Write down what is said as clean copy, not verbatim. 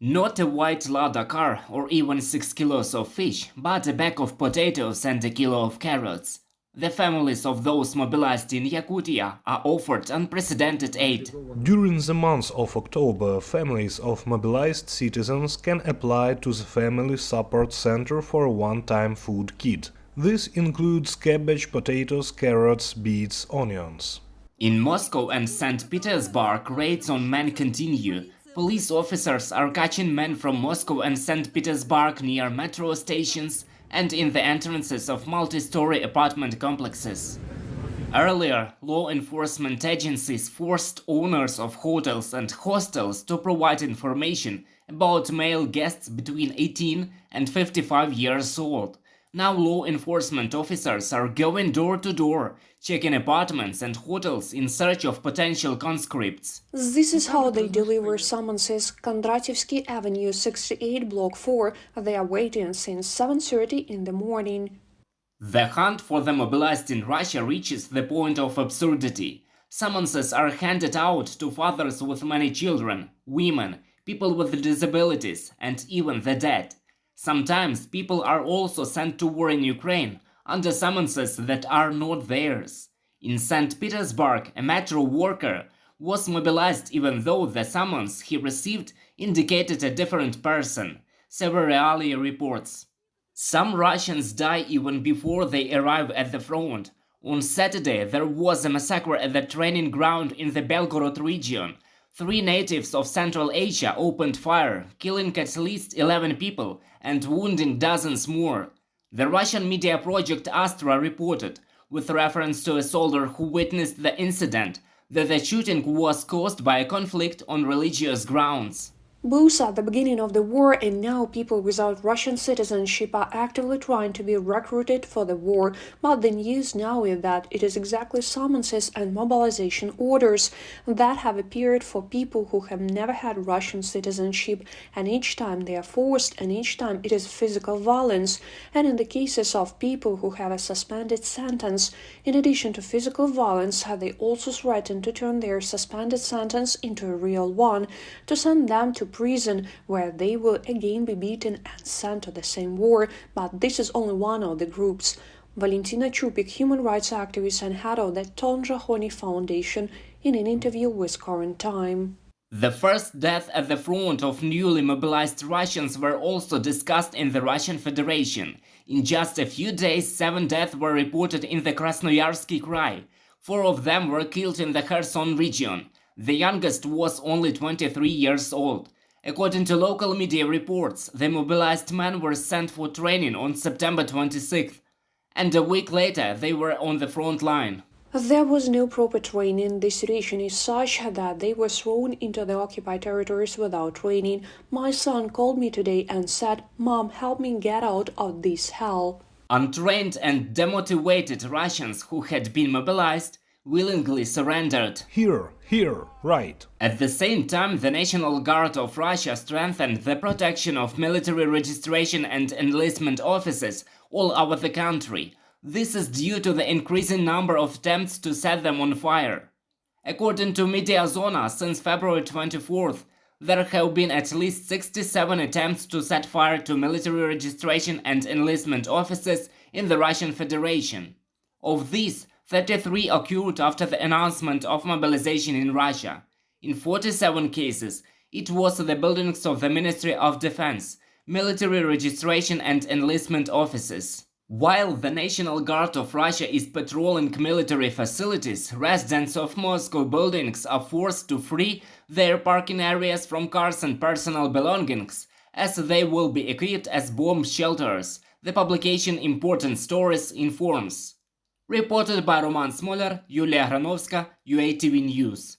Not a white Lada car or even 6 kilos of fish, but a bag of potatoes and a kilo of carrots. The families of those mobilized in Yakutia are offered unprecedented aid. During the month of October, families of mobilized citizens can apply to the Family Support Center for a one-time food kit. This includes cabbage, potatoes, carrots, beets, onions. In Moscow and St. Petersburg, raids on men continue. Police officers are catching men from Moscow and St. Petersburg near metro stations and in the entrances of multi-storey apartment complexes. Earlier, law enforcement agencies forced owners of hotels and hostels to provide information about male guests between 18 and 55 years old. Now law enforcement officers are going door to door, checking apartments and hotels in search of potential conscripts. This is how they deliver summonses. Kondratyevsky Avenue 68, Block 4. They are waiting since 7:30 in the morning. The hunt for the mobilized in Russia reaches the point of absurdity. Summonses are handed out to fathers with many children, women, people with disabilities, and even the dead. Sometimes people are also sent to war in Ukraine under summonses that are not theirs. In St. Petersburg, a metro worker was mobilized even though the summons he received indicated a different person, Severally reports. Some Russians die even before they arrive at the front. On Saturday, there was a massacre at the training ground in the Belgorod region. 3 natives of Central Asia opened fire, killing at least 11 people and wounding dozens more. The Russian media project Astra reported, with reference to a soldier who witnessed the incident, that the shooting was caused by a conflict on religious grounds. Both at the beginning of the war and now people without Russian citizenship are actively trying to be recruited for the war, but the news now is that it is exactly summonses and mobilization orders that have appeared for people who have never had Russian citizenship, and each time they are forced and each time it is physical violence. And in the cases of people who have a suspended sentence, in addition to physical violence, they also threaten to turn their suspended sentence into a real one, to send them to prison where they will again be beaten and sent to the same war, but this is only one of the groups. Valentina Chupik, human rights activist and head of the Tonja Honi Foundation, in an interview with Current Time. The first deaths at the front of newly mobilized Russians were also discussed in the Russian Federation. In just a few days, 7 deaths were reported in the Krasnoyarsky Krai. 4 of them were killed in the Kherson region. The youngest was only 23 years old. According to local media reports, the mobilized men were sent for training on September 26th, and a week later they were on the front line. There was no proper training. The situation is such that they were thrown into the occupied territories without training. My son called me today and said, "Mom, help me get out of this hell." Untrained and demotivated Russians who had been mobilized willingly surrendered. Here, right. At the same time, the National Guard of Russia strengthened the protection of military registration and enlistment offices all over the country. This is due to the increasing number of attempts to set them on fire. According to Mediazona, since February 24th, there have been at least 67 attempts to set fire to military registration and enlistment offices in the Russian Federation. Of these, 33 occurred after the announcement of mobilization in Russia. In 47 cases, it was the buildings of the Ministry of Defense, military registration and enlistment offices. While the National Guard of Russia is patrolling military facilities, residents of Moscow buildings are forced to free their parking areas from cars and personal belongings, as they will be equipped as bomb shelters, the publication Important Stories informs. Reported by Roman Smoler, Yulia Granovska, UATV News.